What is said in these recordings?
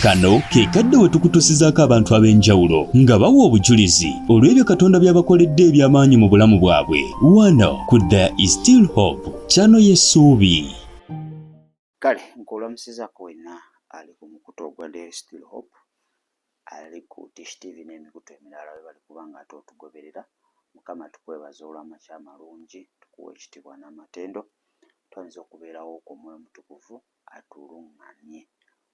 Kano ke kadde we tukutusizaako abantu ab'enjawulo nga bawa obujulizi olw'ebyo Katonda by'abakoledde eby'amaanyi mu bulamu bwabwe. Wano ku There is Still Hope, channel y'essuubi. Kale nkulamusizako wenna ali ku mukutu ogwa There is Still Hope, ali ku Tish TV n'emikutu emirala we bali kuba nga ate otugoberera. Mukama tukwebaza olw'amakya amalungi, tukuwa ekitiibwa n'amatendo. Tuyinza okubeerawo ku Mwoyo Mutukuvu atuluŋŋamye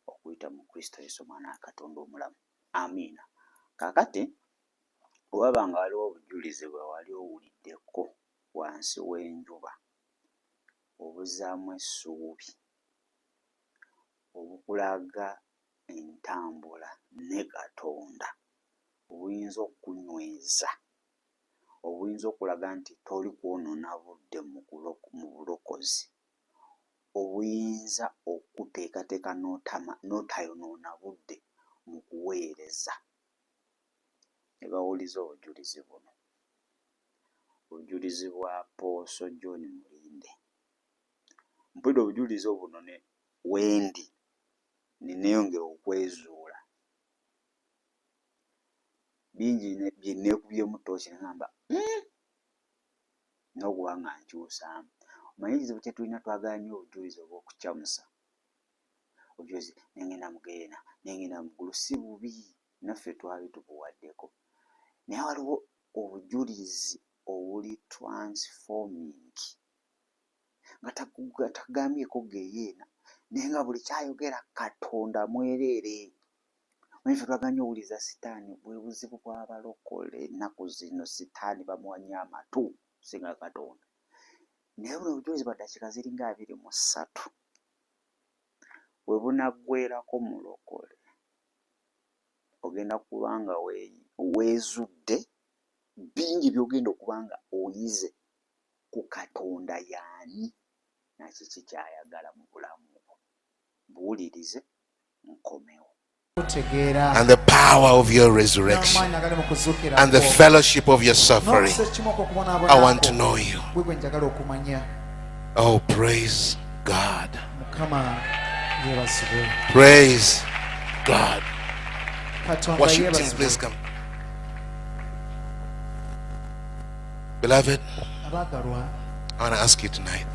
okuyita mu Kristo Yesu Mwana wa Katonda omulamu. Amiina. Kaakati waba nga waliwo obujulizi bwe wali owuliddeko wansi w'enjuba obuzaamu essuubi obukulaga entambula ne Katonda, obuyinza okukunyweza, obuyinza okulaga nti toli kwonoona budde mu bulokozi, obuyinza okuteekateeka n'otayonoona budde mu kuweereza. Ne bawuliza obujulizi buno, obujulizi bwa Apostle John Mulinde. Mpulira obujulizi buno ne wendi neeyongera okwezuula, bingi bye neekubyemu ttooki ne ngamba n'okuba nga nkyusaamu. Omanyi ekizibu kye tulina, twagala nnyo obujulizi obw'okukyamusa. Obujulizi nengenda mugeena, nengenda mu ggulu. Si bubi, naffe twali tubuwaddeko. Naye waliwo obujulizi obuli transforming, nga tagambyeko geyeena naye nga buli kyayogera Katonda mwereere. Omanyi ffe twagala nnyo owuliza Sitaani, bwe buzibu bw'abalokole ennaku zino. Sitaani bamuwanya amatu singa Katonda. Naye buno obujulizi bwa ddakiika ziringa 23 bwe bunaggweerako mulokole, ogenda kuba nga weezudde bingi by'ogenda okuba nga oyize ku Katonda y'ani na kiki ky'ayagala mu bulamu bwo. Buwulirize nkomewo. And the power of your resurrection and the fellowship of your suffering. I want to know you. Oh, praise God. Praise God. Worship team, please come. Beloved, I want to ask you tonight.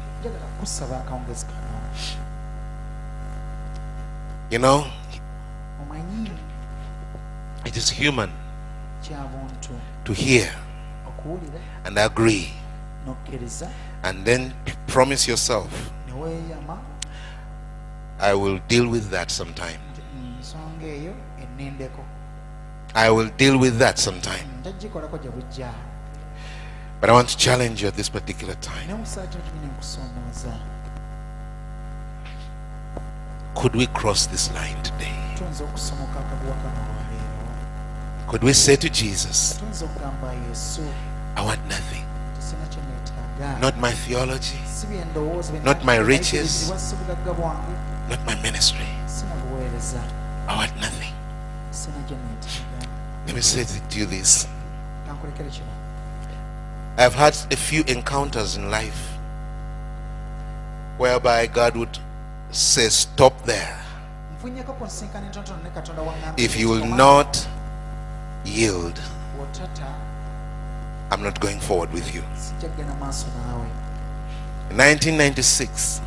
You know, it is human to hear and agree and then promise yourself, I will deal with that sometime. I will deal with that sometime. But I want to challenge you at this particular time. Could we cross this line today? Could we say to Jesus, I want nothing, not my theology, not my riches, not my ministry. I want nothing. Let me say to you this. I've had a few encounters in life whereby God would say, stop there. If you will not yield, I'm not going forward with you. In 1996,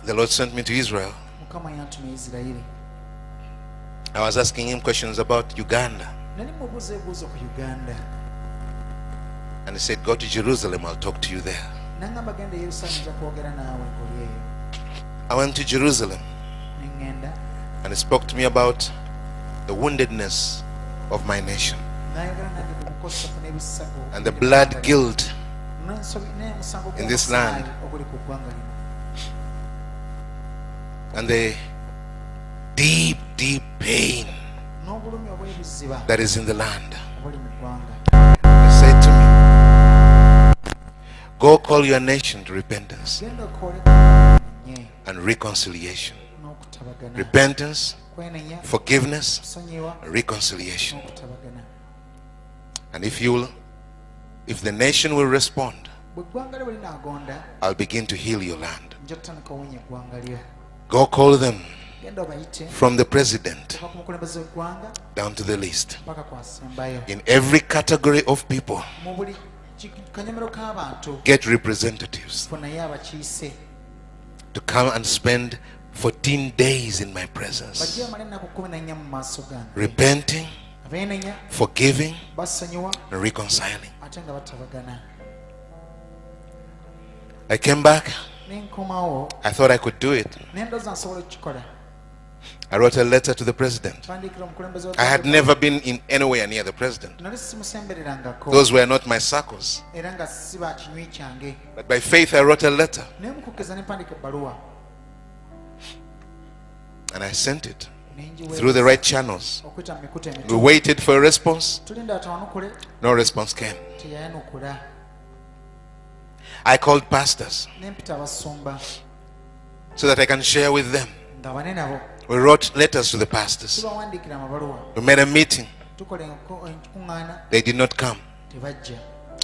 the Lord sent me to Israel. I was asking him questions about Uganda. And he said, go to Jerusalem, I'll talk to you there. I went to Jerusalem and he spoke to me about the woundedness of my nation and the blood guilt in this land and the deep pain that is in the land. He said to me, go call your nation to repentance and reconciliation. Repentance, forgiveness, reconciliation. And if the nation will respond, I'll begin to heal your land. Go call them from the president down to the least. In every category of people, get representatives to come and spend 14 days in my presence, repenting, forgiving, and reconciling. I came back. I thought I could do it. I wrote a letter to the president. I had never been in anywhere near the president. Those were not my circles. But by faith I wrote a letter. And I sent it through the right channels. We waited for a response. No response came. I called pastors so that I can share with them. We wrote letters to the pastors. We made a meeting. They did not come.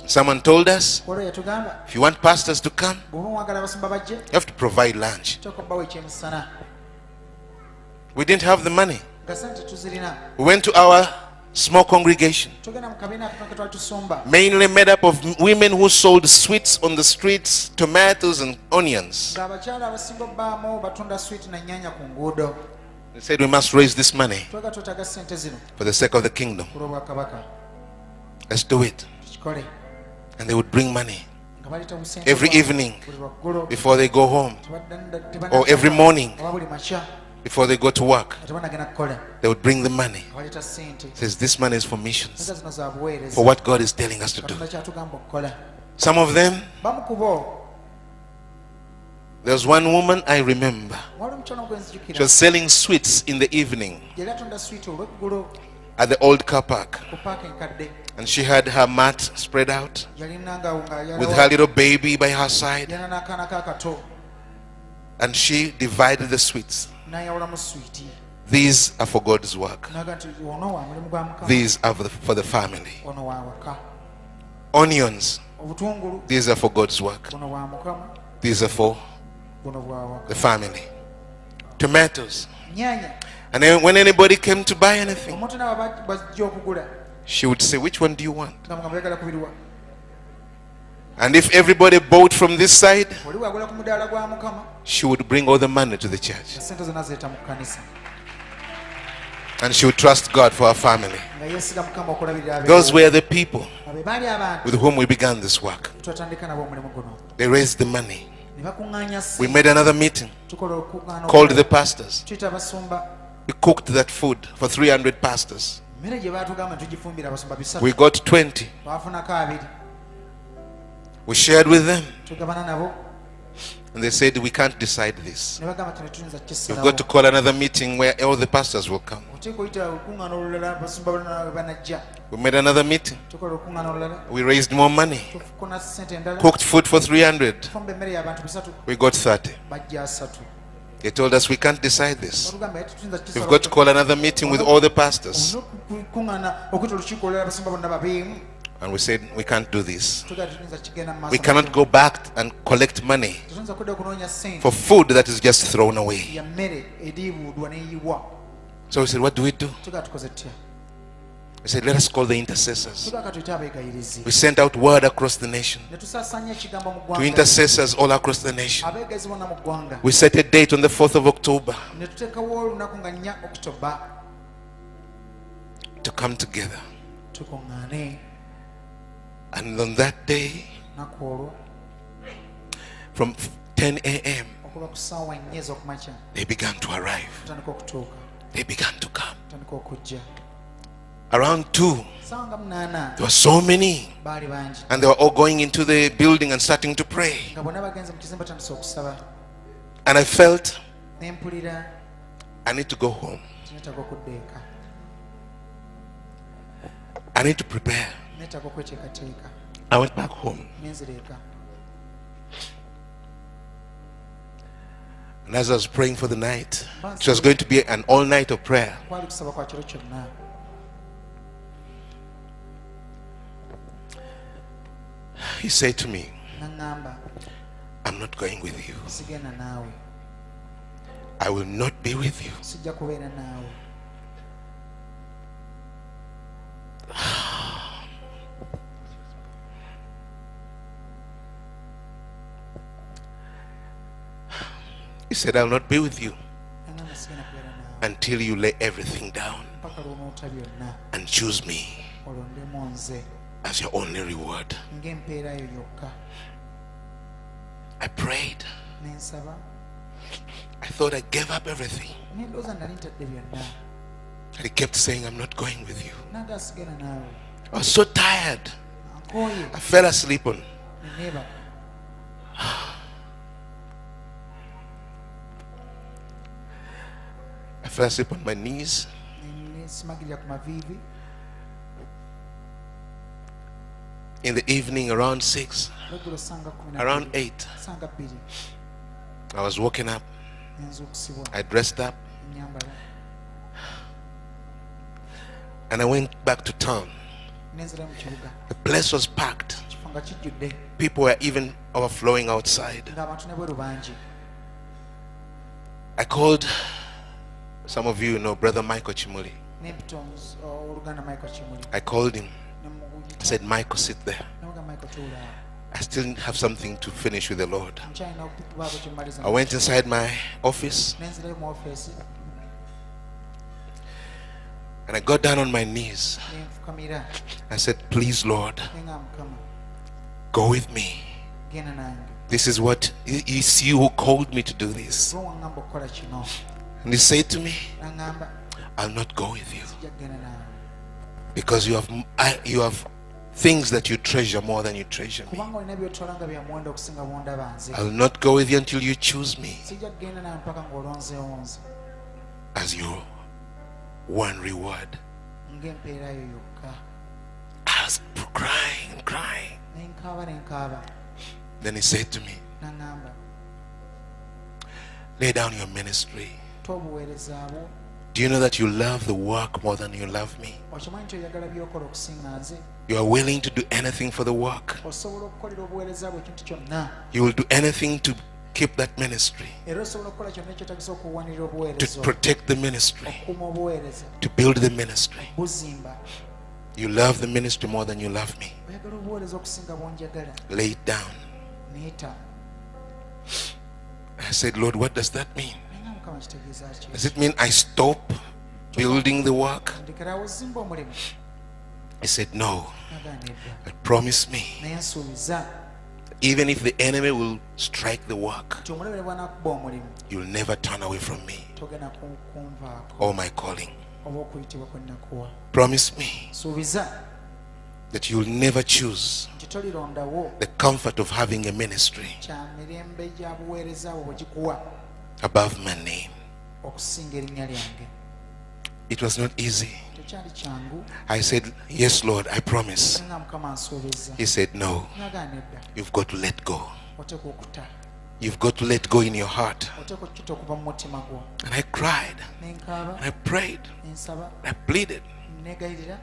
Someone told us, if you want pastors to come, you have to provide lunch. We didn't have the money. We went to our small congregation, mainly made up of women who sold sweets on the streets, tomatoes and onions. They said we must raise this money for the sake of the kingdom. Let's do it. And they would bring money every evening before they go home, or every morning before they go to work. They would bring the money. Says this money is for missions, for what God is telling us to do. Some of them, there was one woman I remember. She was selling sweets in the evening at the old car park, and she had her mat spread out with her little baby by her side, and she divided the sweets. These are for God's work. These are for the family. Onions, these are for God's work. These are for the family. Tomatoes. And then when anybody came to buy anything, she would say, which one do you want? And if everybody bought from this side, she would bring all the money to the church. And she would trust God for her family. Those were the people with whom we began this work. They raised the money. We made another meeting, called the pastors. We cooked that food for 300 pastors. We got 20. We shared with them, and they said, we can't decide this. We've got to call another meeting where all the pastors will come. We made another meeting. We raised more money, cooked food for 300. We got 30. They told us we can't decide this. We've got to call another meeting with all the pastors. And we said, we can't do this. We cannot go back and collect money for food that is just thrown away. So we said, what do we do? We said, let us call the intercessors. We sent out word across the nation to intercessors all across the nation. We set a date on the 4th of October to come together. And on that day, from 10 a.m., they began to arrive. They began to come. Around 2, there were so many, and they were all going into the building and starting to pray. And I felt I need to go home. I need to prepare. I went back home. And as I was praying for the night, it was going to be an all night of prayer. He said to me, I'm not going with you. sigenda naawe. I will not be with you. Sijja kubeera naawe. He said, I'll not be with you Nangamba sigenda kubeera naawe. until you lay everything down Mpaka lw'onoota byonna and choose me olondemu nze as your only reward. ng'empeera yo yokka. I prayed. Ne nsaba. I thought I gave up everything. Ne ndowooza nali ntadde byonna. And he kept saying, I'm not going with you. Nanga sigenda naawe. I was so tired. Nkooye. I fell asleep on. Ne neebaka. I fell asleep on my knees. Ne nsimagirira ku maviivi. In the evening around 6, Lweggulo ssanga 12. around 8, Ssanga 2. I was woken up. Ne nzuukusibwa. I dressed up Nyambala. and I went back to town. Ne nzirayo mu kibuga. The place was packed. Ekifo nga kijjudde. People were even overflowing outside. Ng'abantu ne bweru bangi. I called, some of you know, Brother Michael Chimuli. Ne mpita oluganda Michael Kimuli. I called him. Ne muguyita. I said, Michael, sit there. Ne mugamba Michael tuula. I still have something to finish with the Lord. Nkyalina okubaako kye mmaliza. I went inside my office Ne nzirayo mu office. and I got down on my knees. Ne nfukamira. I said, please, Lord, Ne ngamba Mukama, go with me. genda nange. This is what, it's you who called me to do this. Gwe waŋŋamba okukola kino. And he said to me, N'aŋŋamba I'll not go with you sijja kugenda naawe. because you have things that you treasure more than you treasure me. Kubanga olina by'otwala nga bya muwendo okusinga bw'ondaba nze. I'll not go with you until you choose me Sijja kugenda naawe mpaka ng'olonzeewo nze. as your one reward. Ng'empeera yo yokka. I was crying and crying. Ne nkaaba ne nkaaba. Then he said to me, N'aŋŋamba lay down your ministry. tobuweereza bwo. Do you know that you love the work more than you love me? Okimanyi nti oyagala by'okola okusinga nze. You are willing to do anything for the work. Osobola okukolera obuweereza bwe ekintu kyonna. You will do anything to keep that ministry, Era osobola okukola kyonna ekyetagisa okuwanirira to obuweereza. protect the ministry, Okukuuma obuweereza. to build the ministry. Buzimba. You love the ministry more than you love me. Oyagala obuweereza okusinga bw'onjagala. Lay it down. Neeta. I said, Lord, what does that mean? Naye nga Mukama kitegeeza ki? Does it mean I stop building the work? Ndekerawo ozimba omulimu. He said, no. Nagamba nedda. But promise me, Naye nsuubiza even if the enemy will strike the work, nti omulabire bw'anaakuba omulimu you'll never turn away from me togenda kunvaako or my calling. oba okuyitibwa kwe nnakuwa. Promise me Suubiza that you'll never choose nti tolirondawo the comfort of having a ministry kya mirembe gya buweereza bwe bwegikuwa above my name. okusinga erinnya lyange. It was not easy. Tekyali kyangu. I said, yes, Lord, I promise. Naye nga Mukama nsuubiza. He said, no, Nagamba nedda. you've got to let go. Oteekwa okuta. You've got to let go in your heart. Oteekwa okukita okuva mu mutima gwo. And I cried, Ne nkaaba. and I prayed, Ne nsaba. and I pleaded. Neegayirira.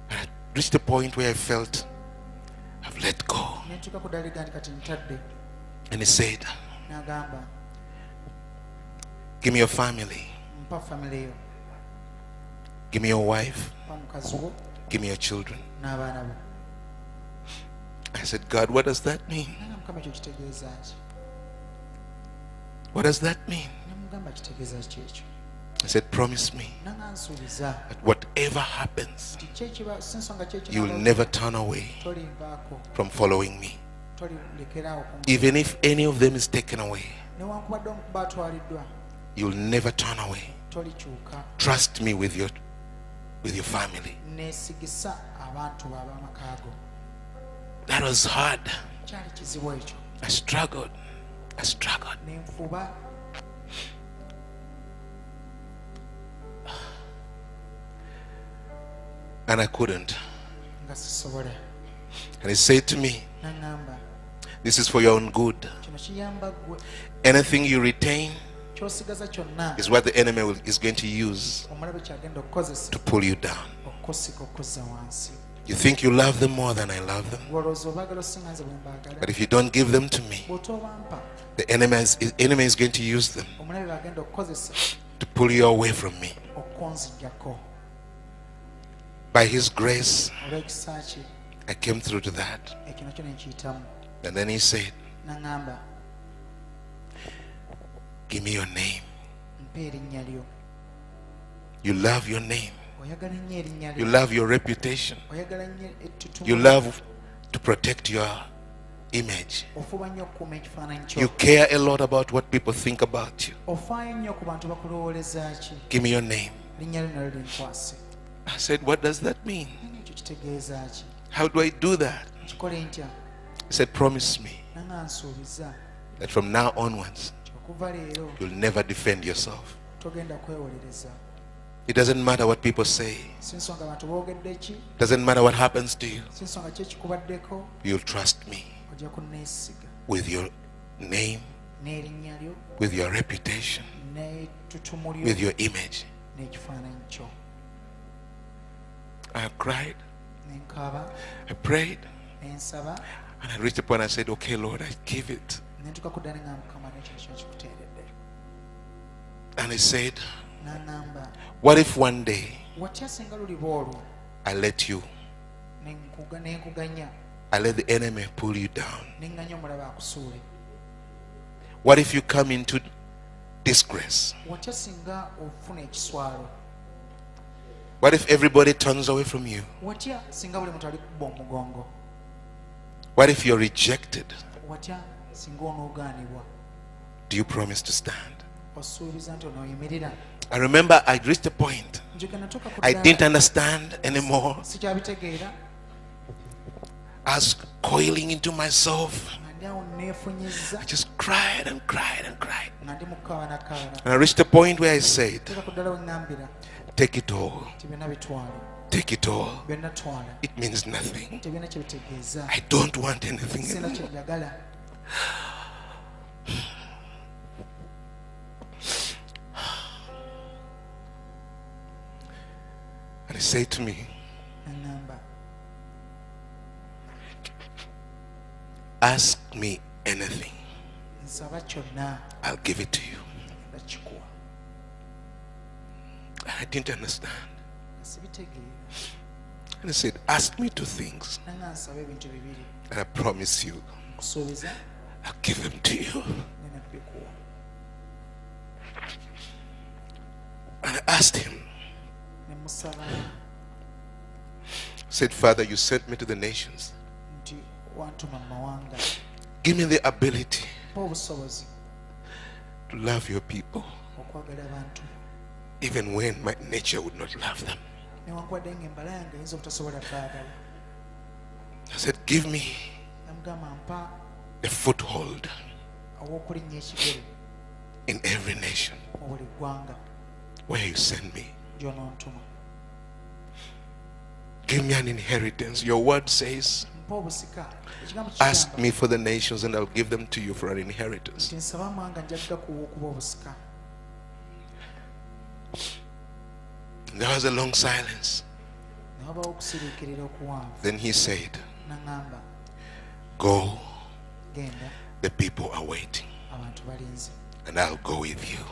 And I reached a point where I felt I've let go. Ne ntuuka ku ddaala eggandi kati ntadde. And he said, N'agamba give me your family, mpa famire yo. give me your wife, Mpa mukazi wo give me your children. n'abaana bo. I said, God, what does that mean? Naye nga Mukama ekyo kitegeeza ki? What does that mean? Ne mugamba kitegeeza ki ekyo? I said, promise me Nanga nsuubiza that whatever happens, nti kyekiba si nsonga you will never turn away tolinvaako from following me. tolilekeraawo Even if any of them is taken away, newankubadde omukuba atwaliddwa you'll never turn away. tolikyuka. Trust me with your family. Neesigisa abantu ab'amaka go. That was hard. Kyali kizibu ekyo. I struggled. Ne nfuba. And I couldn't. Nga sisobola. And he said to me, N'aŋŋamba this is for your own good. kino kiyamba ggwe. Anything you retain Ky'osigaza kyonna is what the enemy is going to use omulabe kyagenda okukozesa to pull you down. okukusika okuzza wansi. You think you love them more than I love them. But if you don't give them to me, the enemy is going to use them to pull you away from me. By his grace, I came through to that. And then he said, give me your name. You love your name. You love your reputation. You love to protect your image. You care a lot about what people think about you. Give me your name. I said, what does that mean? How do I do that? He said, promise me that from now onwards, you'll never defend yourself. It doesn't matter what people say. Doesn't matter what happens to you. You'll trust me with your name, with your reputation, with your image. I cried. I prayed. And I reached a point I said, okay, Lord, I give it. And he said, what if one day I let you, I let the enemy pull you down? What if you come into disgrace? What if everybody turns away from you? What if you're rejected? Do you promise to stand? I remember I reached a point I didn't understand anymore. I was coiling into myself. I just cried and cried and cried. And I reached a point where I said, take it all. Take it all. It means nothing. I don't want anything anymore. And he said to me, ask me anything. I'll give it to you. I didn't understand. And he said, ask me 2 things. And I promise you, I'll give them to you. And I asked him, said, Father, you sent me to the nations. Give me the ability to love your people, even when my nature would not love them. I said, give me a foothold in every nation where you send me. Give me an inheritance. Your word says, ask me for the nations and I'll give them to you for an inheritance. There was a long silence. Then he said, go, the people are waiting, and I'll go with you.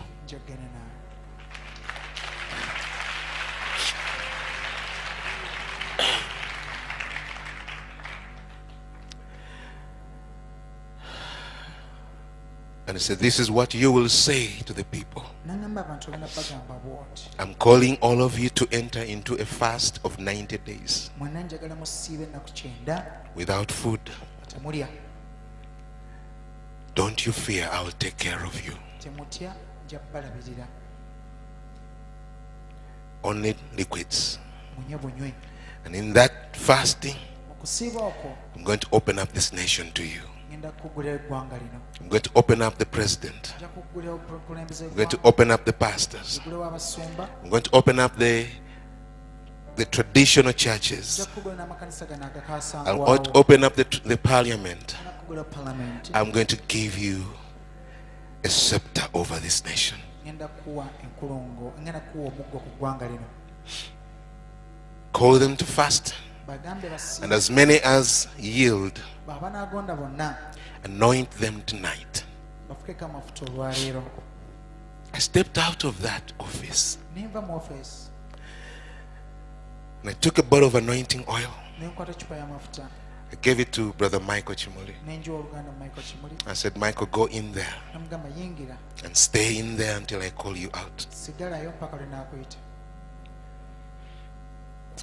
And he said, this is what you will say to the people. I'm calling all of you to enter into a fast of 90 days without food. Don't you fear, I will take care of you. Only liquids. And in that fasting, I'm going to open up this nation to you. I'm going to open up the president. I'm going to open up the pastors. I'm going to open up the traditional churches. I'll open up the parliament. I'm going to give you a scepter over this nation. Call them to fast And as many as yield, anoint them tonight. I stepped out of that office and I took a bottle of anointing oil. I gave it to Brother Michael Chimuli. I said, Michael, go in there and stay in there until I call you out.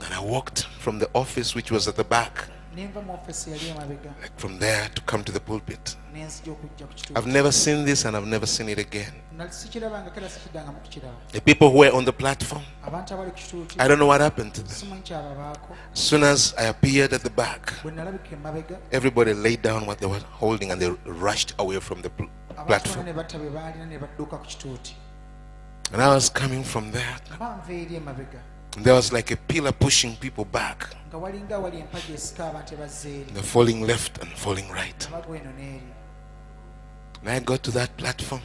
And I walked from the office, which was at the back, like from there to come to the pulpit. I've never seen this and I've never seen it again. The people who were on the platform, I don't know what happened to them. As soon as I appeared at the back, everybody laid down what they were holding and they rushed away from the platform. And I was coming from there. There was like a pillar pushing people back. They're falling left and falling right. And I got to that platform.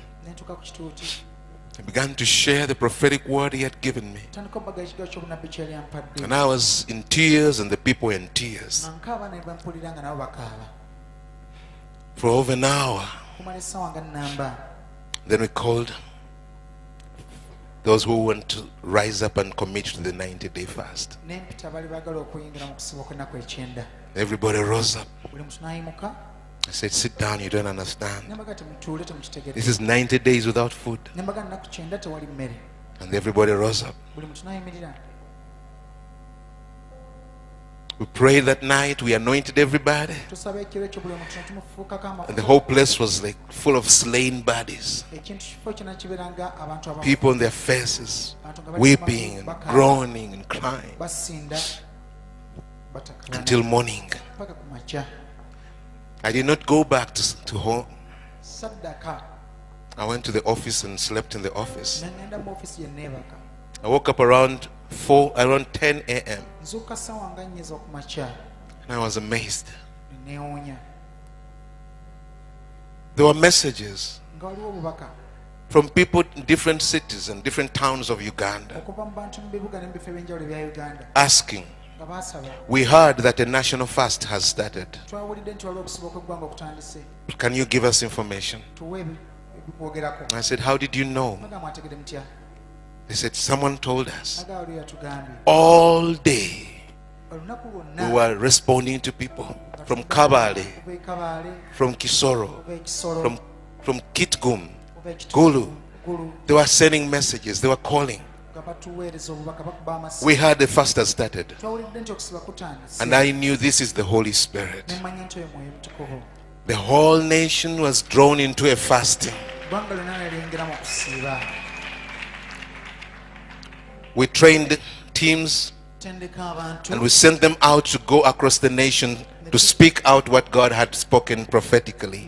I began to share the prophetic word he had given me. And I was in tears and the people were in tears. For over an hour. Then we called those who want to rise up and commit to the 90-day fast. Everybody rose up. I said, sit down, you don't understand. This is 90 days without food. And everybody rose up. We prayed that night, we anointed everybody. And the whole place was like full of slain bodies. People on their faces, weeping and groaning and crying. Until morning. I did not go back to home. I went to the office and slept in the office. I woke up around 10 a.m. and I was amazed. There were messages from people in different cities and different towns of Uganda asking, we heard that a national fast has started. Can you give us information? I said, how did you know? They said, someone told us. All day we were responding to people from Kabale, from Kisoro, from Kitgum, Gulu. They were sending messages, they were calling. We heard the fast has started. And I knew this is the Holy Spirit. The whole nation was drawn into a fasting. We trained teams and we sent them out to go across the nation to speak out what God had spoken prophetically.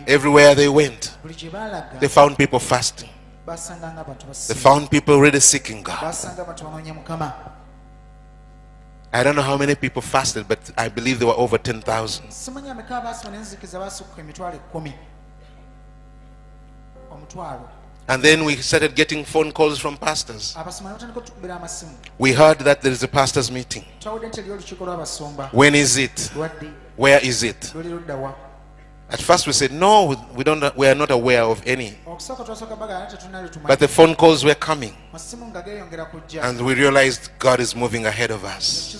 Everywhere they went, they found people fasting. They found people really seeking God. I don't know how many people fasted, but I believe there were over 10,000. And then we started getting phone calls from pastors. We heard that there is a pastors meeting. When is it? Where is it? At first we said, no, we are not aware of any. But the phone calls were coming. And we realized God is moving ahead of us.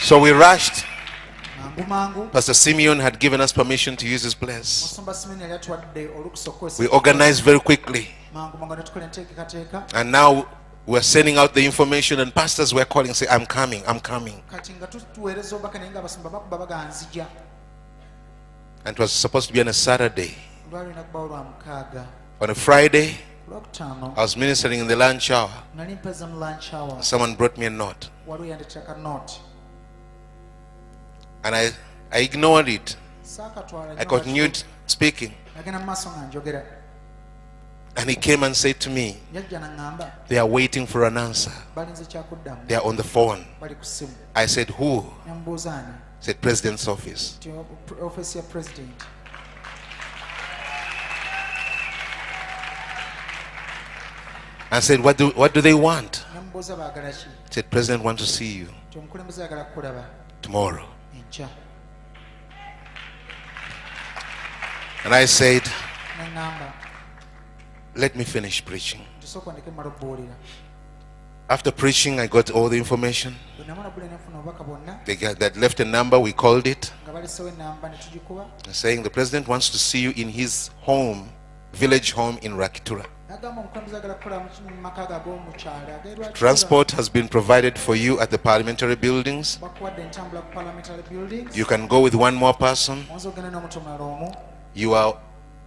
So we rushed. Pastor Simeon had given us permission to use his place. We organized very quickly. And now we're sending out the information and pastors were calling and saying, I'm coming, I'm coming. And it was supposed to be on a Saturday. On a Friday, I was ministering in the lunch hour. Someone brought me a note. And I ignored it. I continued speaking. And he came and said to me, they are waiting for an answer. They are on the phone. I said, who? He said, President's office. I said, what do they want? Namubuuza baagala ki? He said, President wants to see you Nti omukulembeze ayagala kukulaba tomorrow. enkya. And I said, Ne ŋŋamba let me finish preaching. tusooka ndeke mmala okubuulira. After preaching, I got all the information. Bwe namala buulira nefuna obubaka bwonna They that left a number, we called it, nga balesewo ennamba ne tugikuba. saying the president wants to see you in his home, village home in Rakitura. N'agamba omukulembeze ayagala kukola mu maka ge ag'omu kyalo ag'erwakira. Transport has been provided for you at the parliamentary buildings. Bakuwadde entambula ku parliamentary buildings. You can go with one more person. Oyinza okugenda n'omuntu omulala omu. You are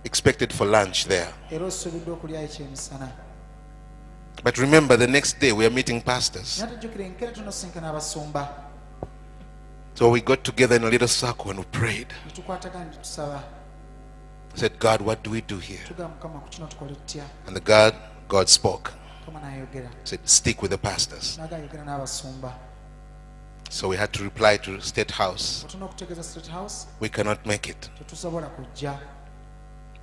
expected for lunch there. Era osuubiddwa okulyayo ekyemisana. But remember, the next day we are meeting pastors. Naye tujjukire nkere tunosinkana abasumba. So we got together in a little circle and we prayed. Ne tukwatagana ne tusaba. I said, God, what do we do here? Tugamba Mukama ku kino tukole tutya? And God spoke. Mukama n'ayogera. He said, stick with the pastors. N'aga ayogera n'abasumba. So we had to reply to State House. Bwe tulina okutegeeza State House, We cannot make it. tetusobola kujja.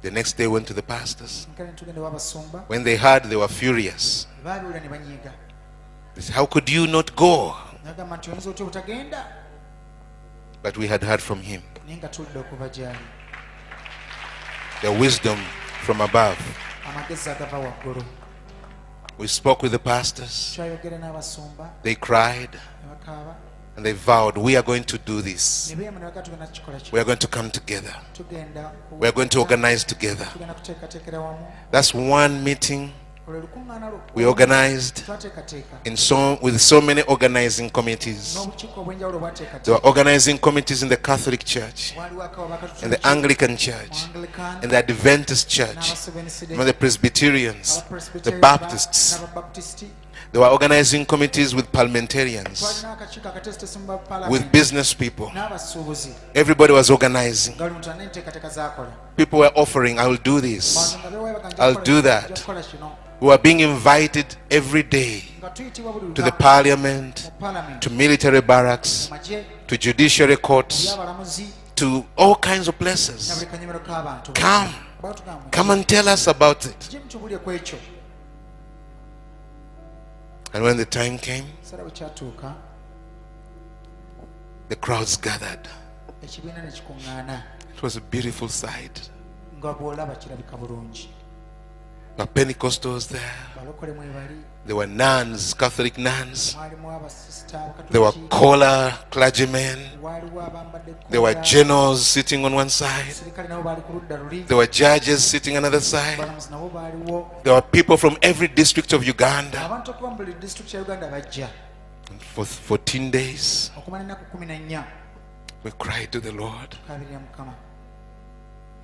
The next day went to the pastors. Nkere ne tugenda w'abasumba. When they heard, they were furious. Baabiwulira ne banyiiga. They said, how could you not go? N'agamba nti oyinza otya obutagenda? But we had heard from him. Naye nga tulidde okuva gy'ali. The wisdom from above. Amagezi agava waggulu. We spoke with the pastors. Twayogera n'abasumba. They cried Ne bakaaba. and they vowed, we are going to do this. Ne beeyama ne baga tugenda kukikola ki? We are going to come together. Tugenda We are going to organize together. tugenda kuteekateekera wamu. That's one meeting Olwo lukuŋŋaana lwo we organized twateekateeka. with so many organizing committees. N'obukiiko obw'enjawulo There bwateekateeka. were organizing committees in the Catholic Church, Waliwo akawabaka in the Anglican Church, Anglican, in the Adventist Church, n'Abaseventh-day, in the Presbyterians, the Abapresbyterian, Baptists. n'Ababaptisti. There were organizing committees with parliamentarians, Twalina akakiiko akatesitesi mu Parliament, with business people. n'abasuubuzi. Everybody was organizing. Nga buli muntu alina enteekateeka z'akola. People were offering, I will do this. Abantu nga beewayo bagamba, I'll "Nja do kukola that." kino, nja kukola kino. We were being invited every day Nga tuyitibwa buli to the lunaku parliament, mu Parliament, to military barracks, mu magye, to judiciary courts, by'abalamuzi, to all kinds of na places. buli kanyomero k'abantu. Come, Baatugamba, come and tell us about it. "Mujje mutubulye ku ekyo." And when the time came, Ekiseera bwe kyatuuka, the crowds gathered. ekibiina ne kikuŋŋaana. It was a beautiful sight. Nga bw'olaba kirabika bulungi. The Pentecostals there. Balokole mwe bali, There were nuns, Catholic nuns. mwalimu abasisita There were Abakatoliki, choir clergymen. waliwo abambadde There were kkola, generals sitting on one side. abaserikale nabo baali ku ludda luli, There were judges sitting another side. abalamuzi nabo baaliwo. There were people from every district of Uganda. Abantu okuva mu buli disitulikiti ya Uganda bajja. And for 14 days, Okumala ennaku 14 we cried to the Lord tukabirira Mukama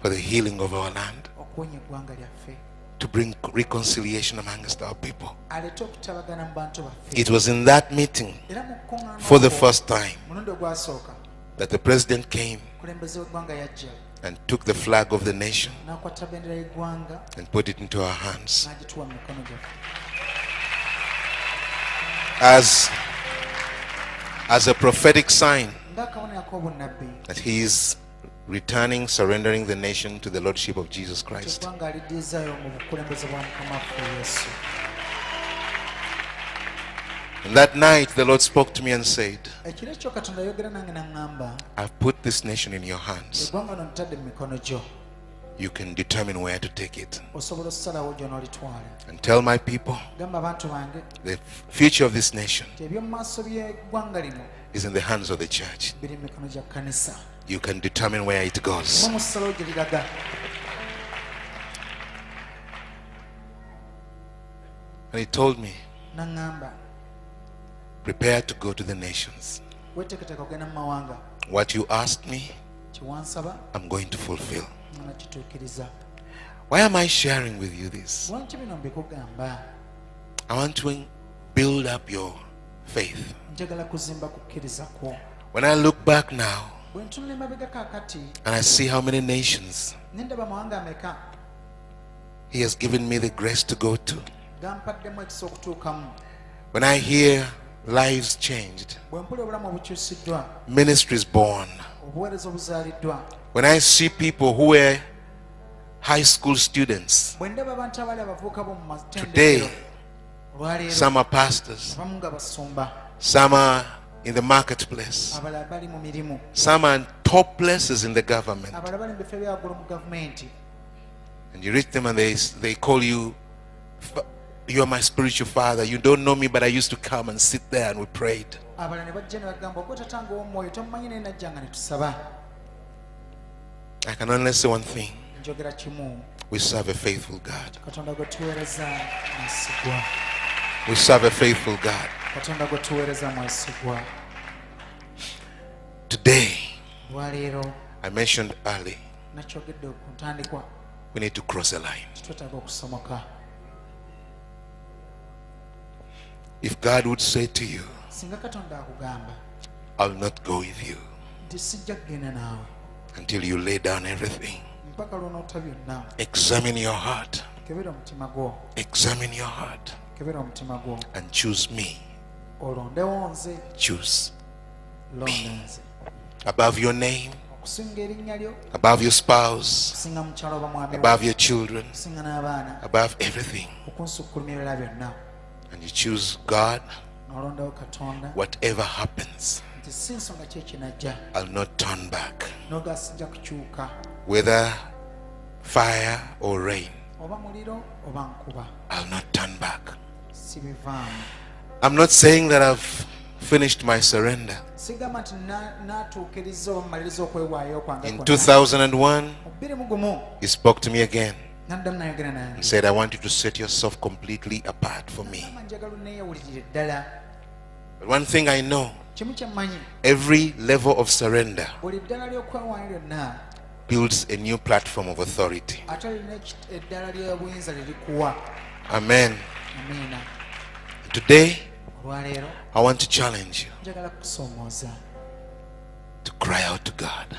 for the healing of our land, okuwonya eggwanga lyaffe, to bring reconciliation amongst our people. alete okutabagana mu bantu baffe. It was in that meeting, Era mu kuŋŋaana for the okwo, first time, mulundi ogwasooka, that the president came omukulembeze w'eggwanga yajja and took the flag of the nation n'akwata bendera y'eggwanga and put it into our hands n'agituwa mu mikono gyaffe. as a prophetic sign Ng'akabonero ak'obunnabbi, that he is returning, surrendering the nation to the lordship of Jesus nti Christ. eggwanga aliddizaayo mu bukulembeze bwa Mukama waffe Yesu. And that night the Lord spoke to me and said, Ekiro ekyo Katonda yayogera nange n'aŋŋamba, I've put this nation in your hands. eggwanga lino ntadde mu mikono gyo, You can determine where to take it. osobola okusalawo gy'onoolitwala. And tell my people, Gamba abantu bange the future of this nation nti eby'omu maaso by'eggwanga lino is in the hands of the church. biri mu mikono gya kkanisa. You can determine where it goes. Mwe musalawo gye liraga. And he told me, N'aŋŋamba, prepare to go to the nations. weeteeketeeka okugenda mu mawanga. What you asked me, Kyewansaba I'm going to fulfill. nga nakituukiriza. Why am I sharing with you this? Lwaki bino mbikugamba? I want to build up your faith. Njagala kuzimba kukkiriza kwo. When I look back now Bwe ntunula emabega kaakati, and I see how many nations ne ndaba amawanga ameka he has given me the grace to go to. gampaddemu ekisa okutuukamu. When I hear lives changed, Bwe mpulira obulamu obukyusiddwa, ministries born, obuweereza obuzaaliddwa, when I see people who were high school students bwe ndaba abantu abaali abavubuka b'omu today matendekero Some are pastors. Some are in the marketplace. Some are in top places in the government. And you reach them and they call you, you are my spiritual father. You don't know me, but I used to come and sit there and we prayed. I can only say one thing. We serve a faithful God. We serve a faithful God. Today, I mentioned early, we need to cross a line. If God would say to you, I'll not go with you until you lay down everything. Examine your heart. Examine your heart and choose me. Choose me above your name, above your spouse, above your children, above everything. And you choose God. Whatever happens, I'll not turn back. Whether fire or rain, I'll not turn back. I'm not saying that I've finished my surrender. In 2001, he spoke to me again and said, I want you to set yourself completely apart for me. But one thing I know, every level of surrender builds a new platform of authority. Amen. Today, I want to challenge you to cry out to God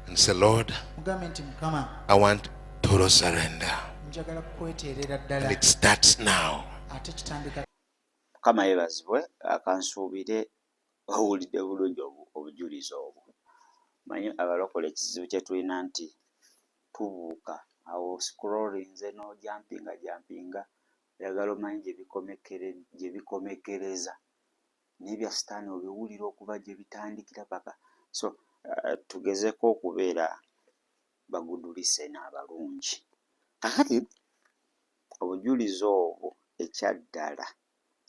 and say, Lord, I want total surrender. And it starts now. Kama yebazibwe akansuubire owulidde bulungi obujulizi obwo. Manyi abalokole ekizibu kye tulina nti tubuuka awo scrollinze no jampinga oyagala omanyi gye bikomekereza n'ebya sitaani obiwulira okuba gye bitandikira paka. So tugezeko okubeera bagudulise n'abalungi. Kakati obujulizi obwo ekyaddala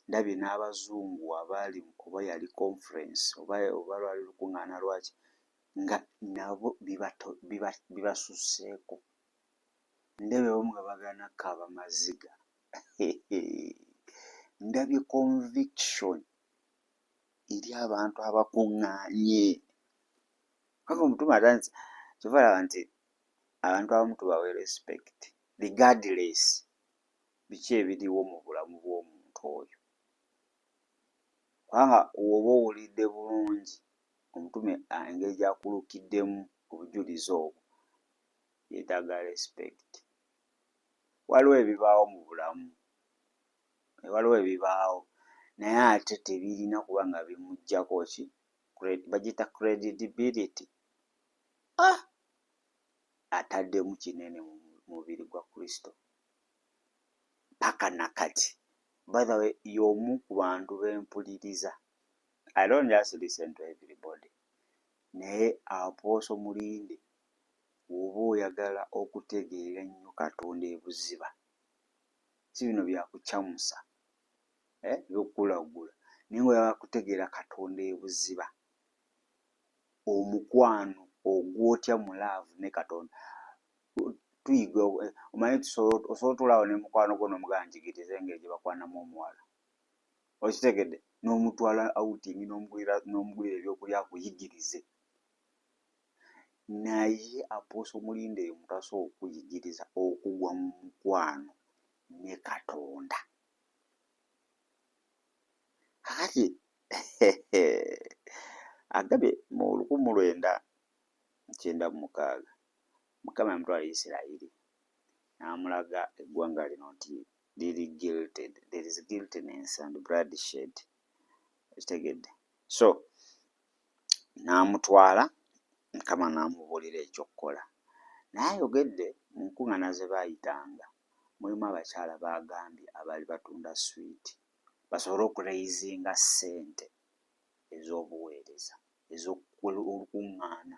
ndabye n'abazungu abaali oba yali conference oba lwali lukuŋŋaana lwaki nga nabo bibasusseeko. Ndabye omu nga bagana kaba Amaziga. Ndabye conviction eri abantu abakuŋŋaanye. Kaka omutume atandise kyova laba nti abantu abamu tubawe respect regardless biki ebiriwo mu bulamu bw'omuntu oyo. Kubanga woba owulidde bulungi omutume engeri gy'akulukiddemu obujulizi obwo yeetaaga respect. Waliwo ebibaawo mu bulamu, waliwo ebibaawo naye ate tebirina kuba nga bimuggyako ki bagita credibility. Ataddemu kinene mu mubiri gwa Kristo paka nakati. By the way, y'omu ku bantu b'empuliriza. I don't just listen to everybody. Naye Apostle Mulinde oba oyagala okutegeera ennyo Katonda ebuziba, si bino byakucamusa by'okkulagula, naye ng'oyagala kutegeera Katonda ebuziba, omukwano ogwotya mu laavu ne Katonda. Tuyiga omanyi osobola otulaawo ne mukwano gwo n'omugamba njigiriza engeri gye bakwanamu omuwala. Okitegedde? N'omutwala outing n'omugulira ebyokulya akuyigirize. Naye Apostle Mulinde ye omuntu asobola okuyigiriza okugwa mu mukwano ne Katonda. Kakati agambye mu 1996 Mukama yamutwala Isirayiri n'amulaga eggwanga lino nti liri guilted, there is guiltiness and bloodshed. Ekitegedde? So n'amutwala Mukama n'amubuulira ekyokukola. Naye ayogedde mu nkuŋŋaana ze baayitanga mulimu abakyala bagambye abali batunda swiiti basobole okuraizinga ssente ez'obuweereza ez'olukuŋŋaana.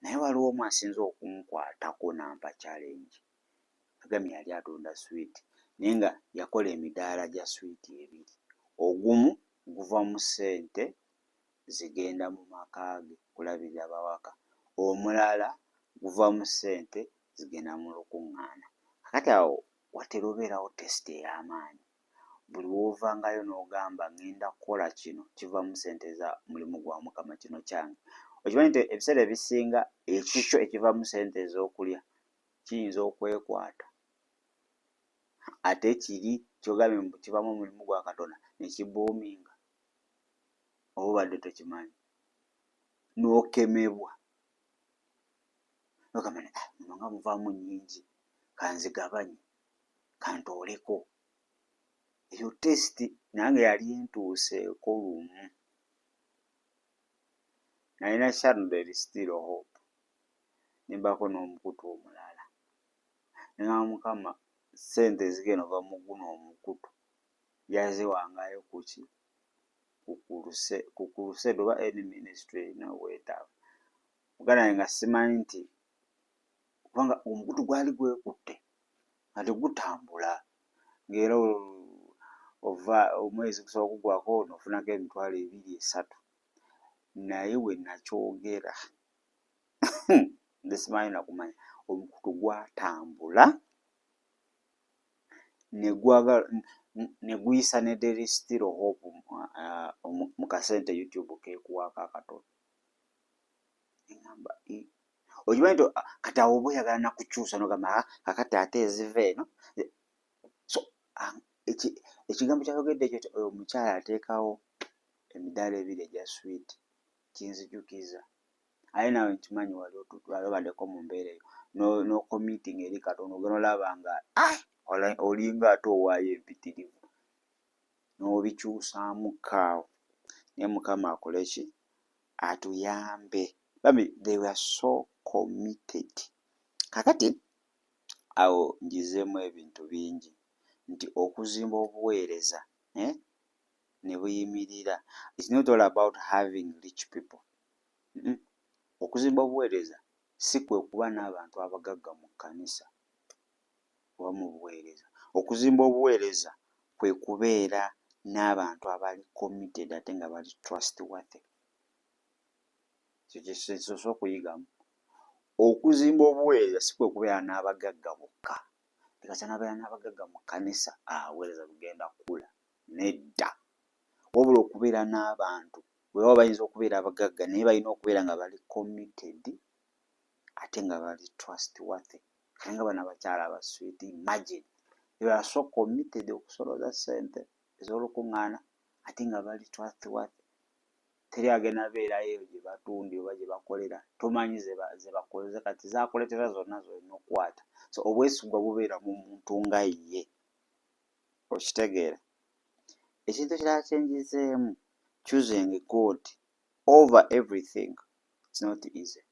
Naye waliwo omu asinze okunkwatako n'ampa challenge. Agambye yali atunda swiiti naye nga yakola emidaala gya swiiti ebiri. Ogumu guva mu ssente zigenda mu maka ge kulabirira bawaka, omulala guva mu ssente zigenda mu lukuŋŋaana. Kakati awo watera obeerawo tesiti ey'amaanyi. Buli w'ovangayo n'ogamba ngenda kukola kino kiva mu ssente za mulimu gwa Mukama, kino kyange. Okimanyi nti ebiseera ebisinga ekikyo ekiva mu ssente ez'okulya kiyinza okwekwata, ate kiri kyogambye mbu kivamu omulimu gwa Katonda ne kibuuminga, oba obadde tokimanyi, n'okemebwa n'ogamba muno nga muvaamu nnyingi kanzigabanye kantooleko. Eyo tesiti nange yali entuuseeko lumu. Nalina channel there is still hope. Nimbako n'omukutu omulala. Nengamba Mukama ssente zigenda ova mu guno omukutu yaziwangayo kuki? Ku crusade oba any ministry n'obwetaavu. Muganda wange nga simanyi nti kubanga omukutu gwali gwekutte nga tegutambula, ng'era ova omwezi gusooka okugwako n'ofunako emitwalo 2-3. Naye we nakyogera nze simanyi nakumanya, omukutu gwatambula ne guyisa ne there is still hope mu kasente YouTube keekuwaako akatono. Engamba okimanyi nti kati awo oba oyagala nakukyusa n'ogamba kakati ate eziva eno. So ekigambo kyayogedde ekyo omukyala ateekawo emidaala 2 egya swiiti kinzijukiza. Aye nawe nkimanyi wali obaddeko mu mbeera eyo n'okomiitinga eri Katonda ogenda olaba nga olinga ate owaayo empitirivu n'obikyusaamu kaawo. Naye Mukama akole ki? Atuyambe. They were so committed. Kakati awo ngizeemu ebintu bingi nti okuzimba obuweereza ne buyimirira. It's not all about having rich people. Okuzimba obuweereza si kwe kuba n'abantu abagagga mu kkanisa oba mu buweereza. Okuzimba obuweereza kwe kubeera n'abantu abali committed ate nga bali trustworthy. Kyekyo okuyigamu. Okuzimba obuweereza si kwe kubeera n'abagagga bokka. Tekasa n'abeera n'abagagga mu kkanisa obuweereza bugenda kukula. Nedda. Wabula okubeera n'abantu bwe baba bayinza okubeera abagagga naye balina okubeera nga bali committed ate nga bali trustworthy. Kale nga bano abakyala abaswiiti, imagine they are so committed okusolooza ssente ez'olukuŋŋaana ate nga bali trustworthy. Teri agenda beerayo gye batundi oba gye bakolera tomanyi ze bakoze kati zaakuleetera zonna zolina okukwata. So obwesigwa bubeera mu muntu nga ye. Okitegeera? Ekintu ekirala kyenjizeemu, choosing God over everything, it's not easy.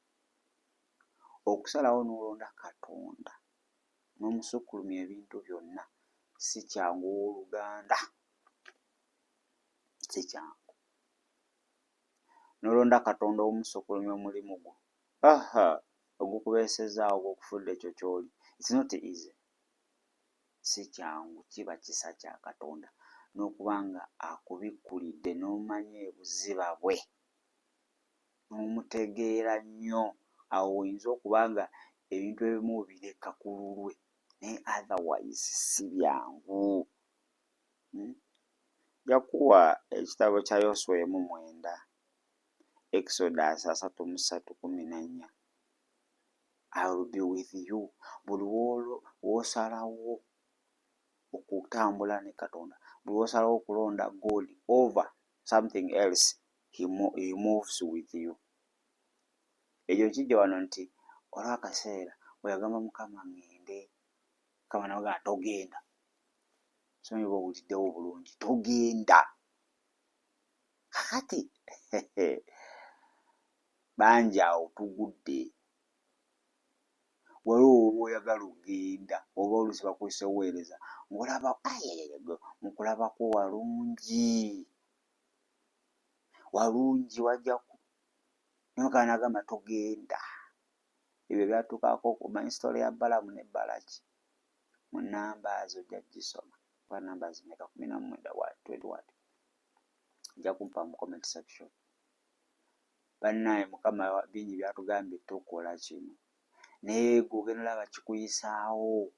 Okusalawo n'olonda Katonda n'omusukkulumya ebintu byonna si kyangu w'oluganda, si kyangu. N'olonda Katonda omusukkulumya omulimu gwo ogukubeesezaawo gw'okufudde ekyo ky'oli, it's not easy. Si kyangu, kiba kisa kya Katonda n'okuba nga akubikkulidde n'omanya ebuziba bwe n'omutegeera nnyo. Awo oyinza okuba nga ebintu ebimu bireka ku lulwe naye otherwise si byangu. Yakuwa ekitabo kya Yoswa 9, Exodus 33:14. I will be with you. Buli w'osalawo okutambula ne Katonda, buli w'osalawo okulonda God over something else, he moves with you. Ekyo kijja wano nti olwa akaseera bw'eyagamba Mukama ngende, Mukama n'agamba togenda. Simanyi oba owuliddewo bulungi, togenda. Kakati bangi awo tugudde. Waliwo woyagala ogenda oba oluusi bakuyise oweereza ng'olaba mukulabako walungi wajjaku naye nagamba togenda. Ebyo byatuukako okumanya sitole ya Balamu ne Balaki mu Numbers ojja gisoma kuba Numbers meka 19 ojja kumpa mu comment section. Bannaye Mukama bingi byatugambye tukola kino naye gwe ogenda olaba kikuyisaawo,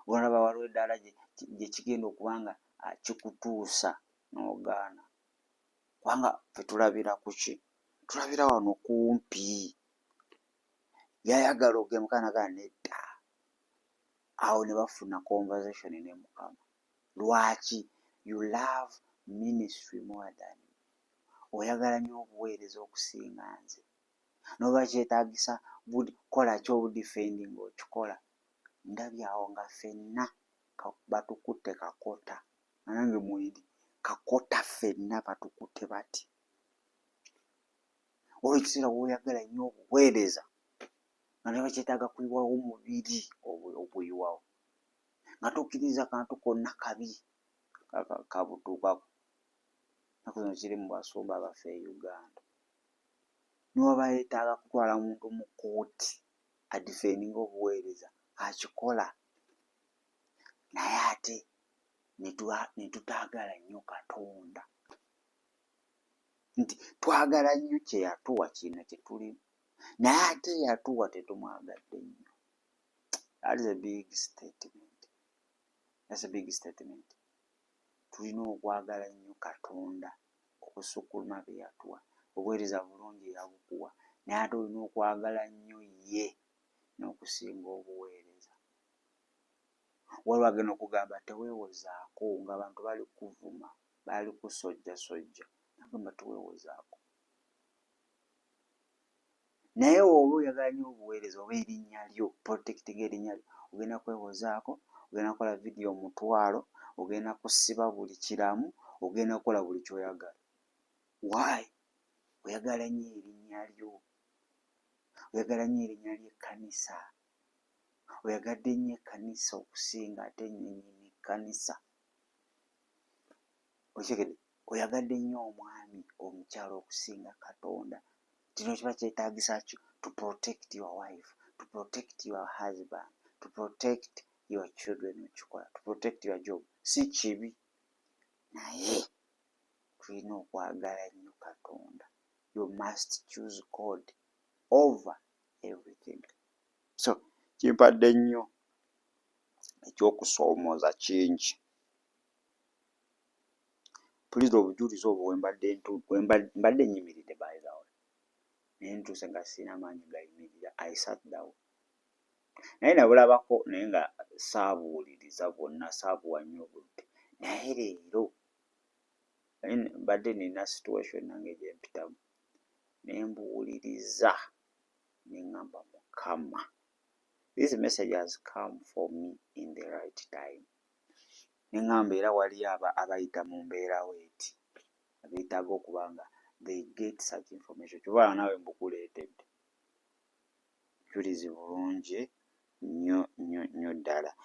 olaba waliwo eddaala gye kigenda okubanga kikutuusa n'ogaana. Kubanga ffe tulabira ku ki? Tulabira wano kumpi. Yayagala ogenda Mukama n'agamba nedda. Awo ne bafuna conversation ne Mukama. Lwaki? You love ministry more than me. Oyagala nnyo obuweereza okusinga nze. N'oba kyetaagisa kola ki obudifending okikola. Ndabye awo nga ffenna batukutte kakota. Nange Mulinde kakota ffenna batukutte bati. Olwo ekiseera woyagala nnyo obuweereza nga ne bakyetaaga kuyiwawo omubiri oguyiwawo nga tokkiriza kantu konna kabi kabutuukako. Naku zino kiri mu basumba baffe e Uganda. N'oba yeetaaga kutwala muntu mu kkooti adifendinga obuweereza akikola. Naye ate ne tutaagala nnyo Katonda nti twagala nnyo kye yatuwa kino kye tulimu naye ate yatuwa tetumwagadde nnyo. That is a big statement. That's a big statement. Tulina okwagala nnyo Katonda okusukkuluma bye yatuwa. Obuweereza bulungi yabukuwa naye ate olina okwagala nnyo ye n'okusinga obuweereza. Waliwo agenda okugamba teweewozaako ng'abantu bali kuvuma bali kusojjasojja. Nagamba teweewozaako. Naye oba oyagala nnyo obuweereza oba erinnya lyo protecting erinnya lyo ogenda kwewozaako, ogenda kukola vidiyo omutwalo, ogenda kusiba buli kiramu, ogenda kukola buli ky'oyagala. Why? Oyagala nnyo erinnya lyo, oyagala nnyo erinnya ly'ekkanisa, oyagadde nnyo ekkanisa okusinga ate nnyini kkanisa. Okitegedde? Oyagadde nnyo omwami omukyala okusinga Katonda. Kino kiba kyetaagisa ki? To protect your wife, to protect your husband, to protect your children okikola, to protect your job. Si kibi naye tulina okwagala nnyo Katonda. You must choose God over everything. So kimpadde nnyo ekyokusoomooza kingi. Puliza obujulizi obwo mbadde nyimiridde by the way. Naye ntuuse nga sirina maanyi gayimirira. I sat down. Naye nabulabako naye nga saabuwuliriza bwonna, saabuwa nnyo obudde. Naye leero mbadde nina situation nange gye mpitamu. Ne mbuwuliriza ne ŋŋamba Mukama, this message has come for me in the right time. Ne ŋŋamba era waliyo abayita mu mbeera weeti abeetaaga okuba nga they get such information. Kyova naawe mbukuleetedde. Bujulizi bulungi nnyo ddala.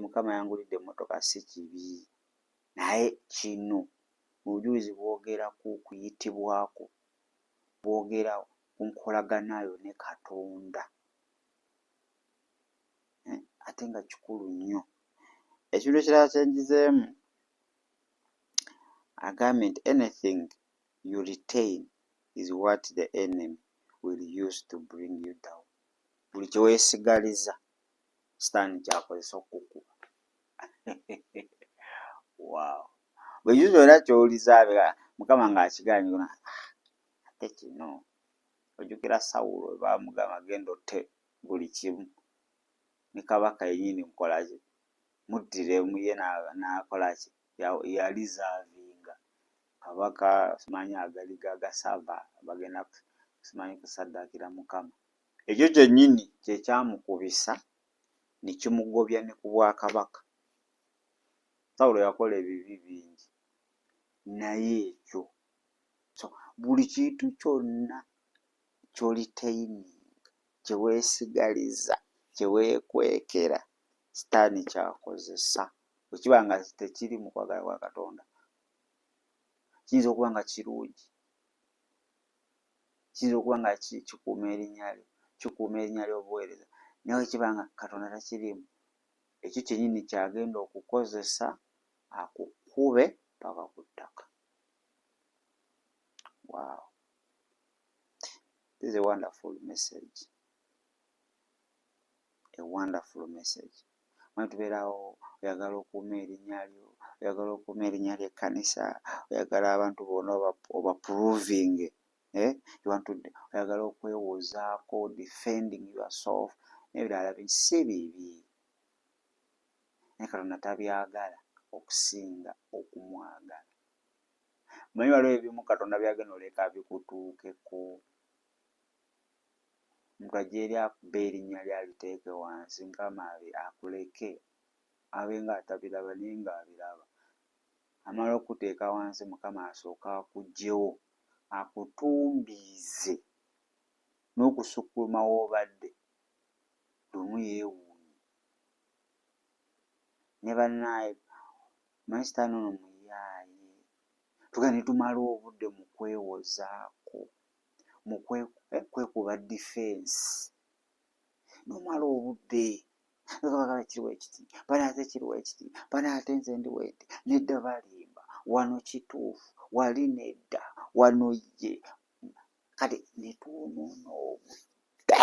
Mukama yangulidde emmotoka si kibi. Naye kino obujulizi bwogera ku kuyitibwako, bwogera ku nkolaganayo ne Katonda. Ate nga kikulu nnyo. Ekintu ekirala kye ngizeemu agambye nti anything you retain is what the enemy will use to bring you down. Buli kye weesigaliza sitaani kyakozesa okukuba. Wow. Bwe kitu kyonna ky'owuliza Mukama ng'akigambye ate kino. Ojjukira Sawulo bwe baamugamba genda otte buli kimu. Ne Kabaka yennyini mukola ki? Muddiremu ye n'akola ki? Yalizaavinga. Kabaka simanyi agali gagasava bagenda simanyi kusaddaakira Mukama. Ekyo kyennyini kye kyamukubisa ne kimugobya ne ku Bwakabaka. Sawulo yakola ebibi bingi naye ekyo. So buli kintu kyonna ky'olitaininga kye weesigaliza kye weekwekera sitaani kyakozesa bwe kiba nga tekiri mu kwagala kwa Katonda. Kiyinza okuba nga kirungi, kiyinza okuba nga kikuuma erinnya ly'obuweereza, naye bwe kiba nga Katonda takirimu, ekyo kyennyini kyagenda okukozesa akukube paka ku ttaka. Wow. This is a wonderful message. A wonderful message. Mwe tubeerawo oyagala okuuma erinnya lyo, oyagala okuuma erinnya ly'ekkanisa, oyagala abantu bonna obaproving, oyagala okwewozaako, defending yourself, n'ebirala si bibi. Naye Katonda tabyagala okusinga okumwagala. Manyi waliwo ebimu Katonda byagenda oleka bikutuukeko. Omuntu ajja eri akuba erinnya ly'aliteeke wansi, Mukama akuleke abe nga atabiraba naye ng'abiraba. Amala okuteeka wansi, Mukama asooka akuggyewo akutumbiize n'okusukkuluma w'obadde lumu yeewuunye. Ne bannaaye manyi sitaani ono muyaaye, tugenda ne tumala obudde mu kwewozaako, mu kwekuba defense, n'omala obudde bagala kiriwo ekiti, banaate kiriwo ekiti, banaate nze ndi wenti, nedda balimba, wano kituufu, wali nedda, wano ye. Kati ne twonoona obudde.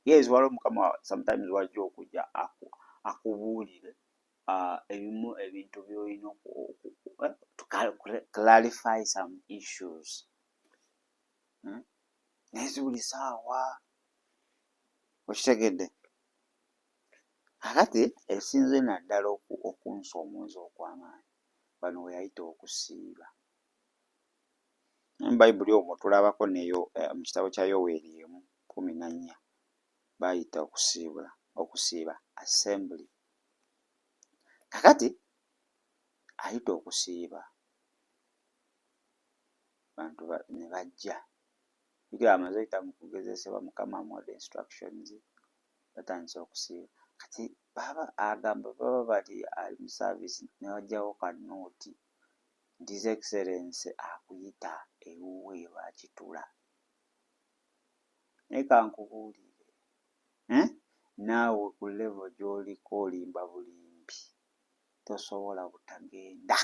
Yes, waliwo Mukama sometimes wajja okujja akubuulire ebimu ebintu by'olina to clarify some issues. Naye si buli ssaawa. Okitegedde? Kakati esinze naddala okunsoomooza okw'amaanyi bano we yayita okusiiba. Mu Bayibuli omwo tulabako neyo mu kitabo kya Yoweeri 14 bayita okusiiba assembly. Kakati ayita okusiiba bantu ne bajja. Jjukira amaze oyita mu kugezesebwa, Mukama amuwadde instructions, batandise okusiiba. Kati agamba baba bati ali mu service ne wajjawo kanooti nti His Excellency akuyita ewuwe bakitula. Naye kankubuulire, naawe ku level gy'oliko olimba bulimbi, tosobola butagenda.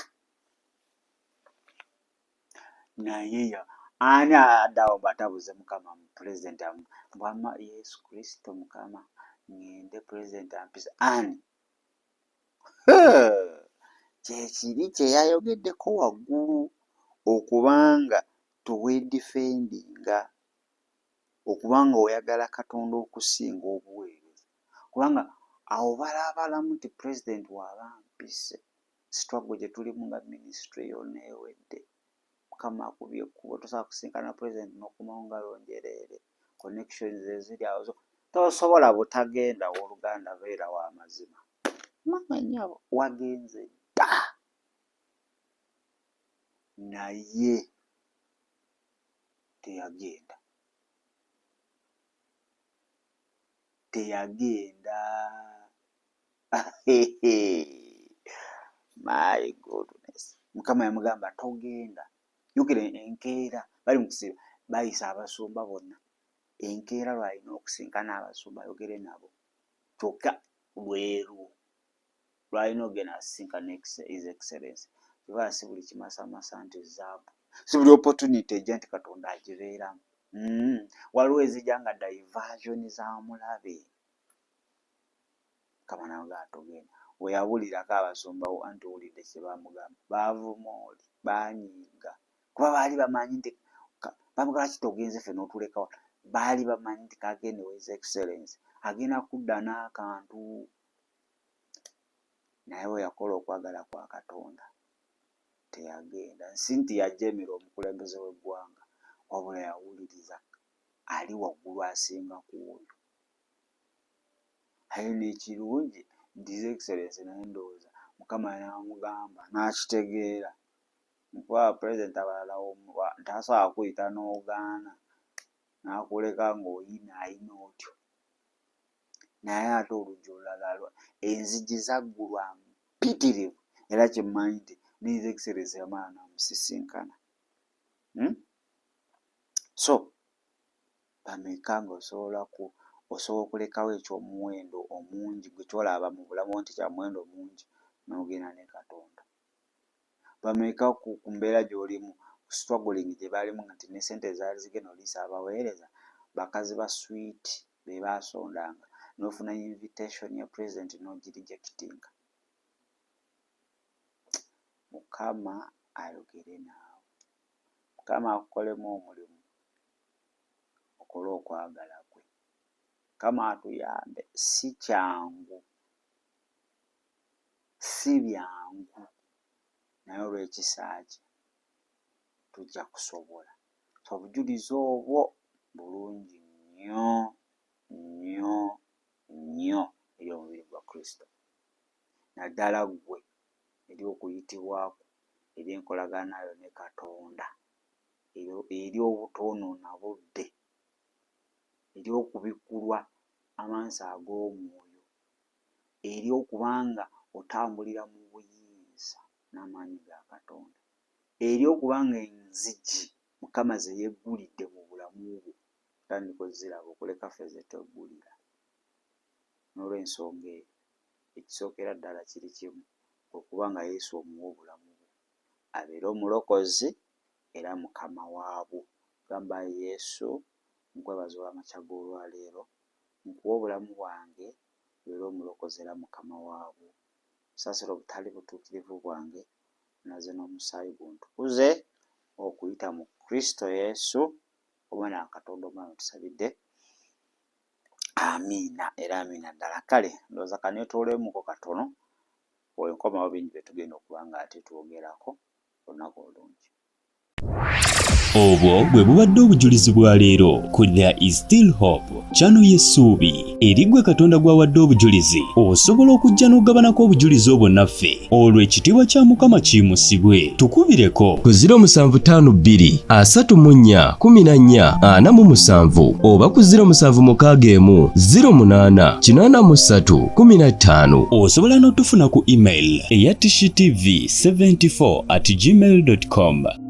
Naye ani addawo batabuze Mukama mu President bwama Yesu Kristo Mukama ngende President ampisa ani? Kyekiri kye yayogeddeko waggulu okubanga tuwedifendinga, okubanga oyagala Katonda okusinga obuweereza, kubanga awo balaabalamu nti President w'aba mpise. Struggle gye tulimu nga ministry yonna ewedde. Mukama akubye ekkubo, tosobola kusinkana President n'okumawo ngalo njereere, connections eziri awo tosobola butagenda. W'oluganda beera wa mazima. Mama nnyabo wagenze dda, naye teyagenda. My goodness. Mukama yamugamba togenda. Jjukira enkeera bali mu kusiiba bayisa abasumba bonna. Enkeera lw'alina okusinkana abasumba ayogere nabo. Kyokka lweru lw'alina okugenda asisinkana His Excellency. Kiba si buli kimasamasa nti zaabu. Si buli opportunity ejja nti Katonda agibeeramu. Waliwo ezijja nga diversion za mulabe. Mukama n'amugamba togenda. We yabulirako abasumba anti owulidde kye baamugamba. Baavuma oli, baanyiiga. Kuba baali bamanyi nti bamugamba lwaki togenze ffe n'otuleka wano. Baali bamanyi nti kagende His Excellency agenda kudda n'akantu. Naye we yakola okwagala kwa Katonda teyagenda. Si nti yajemera omukulembeze w'eggwanga, wabula yawuliriza ali waggulu asinga ku oyo. Aye n'ekirungi nti His Excellency naye ndowooza Mukama n'amugamba n'akitegeera. Nkuba President abalala tasobola kuyita n'ogaana n'akuleka ng'oyina ayina otyo. naye ate oluggi olulala enzigi zaggulwa mpitirivu era kyemmanyi nti His Excellency amaana namusisinkana. So bameka ng'osobola okulekawo ekyomuwendo omungi gwe kyolaba mu bulamu nti kya muwendo mungi n'ogenda ne Katonda. Bameka ku mbeera gy'olimu struggling gye baalimu nti ne ssente zaali zigenda oliisa abaweereza bakazi ba sweet be baasondanga n'ofuna invitation ya president n'ogirejectinga. Mukama ayogere naawe, Mukama akukolemu omulimu, okole okwagala kwe. Mukama atuyambe. Si kyangu, si byangu, naye olw'ekisa kye tujja kusobola. So obujulizi obwo bulungi nnyo nnyo nnyo eri omubiri gwa Kristo, naddala ggwe eri okuyitibwako, eri enkolagana yo ne Katonda, eri obutonoona budde, eri okubikkulwa amansi ag'omwoyo, eri okubanga otambulira mu buyinza n'amaanyi ga Katonda, eri okubanga enzigi Mukama ze yeggulidde mu bulamu bwo tandika oziraba okuleka ffe ze tweggulira. N'olw'ensonga eyo ekisookera ddala kiri kimu, okubanga Yesu omuwa obulamu bwo abeere omulokozi era mukama waabwo. Gamba Yesu, nkwebaza olw'amakya g'olwaleero, nkuwa obulamu bwange obeere omulokozi era mukama waabwo. Saasira obutali butuukirivu bwange, naze n'omusaayi guntukuze okuyita mu Kristo Yesu omwana wa Katonda omwana tusabidde. Amiina era amiina ddala. Kale ndowooza kaneetoolemuko katono bwenkomawo bingi bye tugenda okuba nga ate twogerako olunaku olungi. Obwo bwe bubadde obujulizi bwa leero ku There is Still Hope, channel y'essuubi eri gwe Katonda gw'awadde obujulizi. Osobola okujja n'ogabanako obujulizi obwo naffe olwo ekitiibwa kya Mukama kiyimusibwe. Tukubireko ku 0752 34 14 47 oba ku 0761 08 83 15. Osobola n'otufuna ku email eya tshitv74@gmail.com.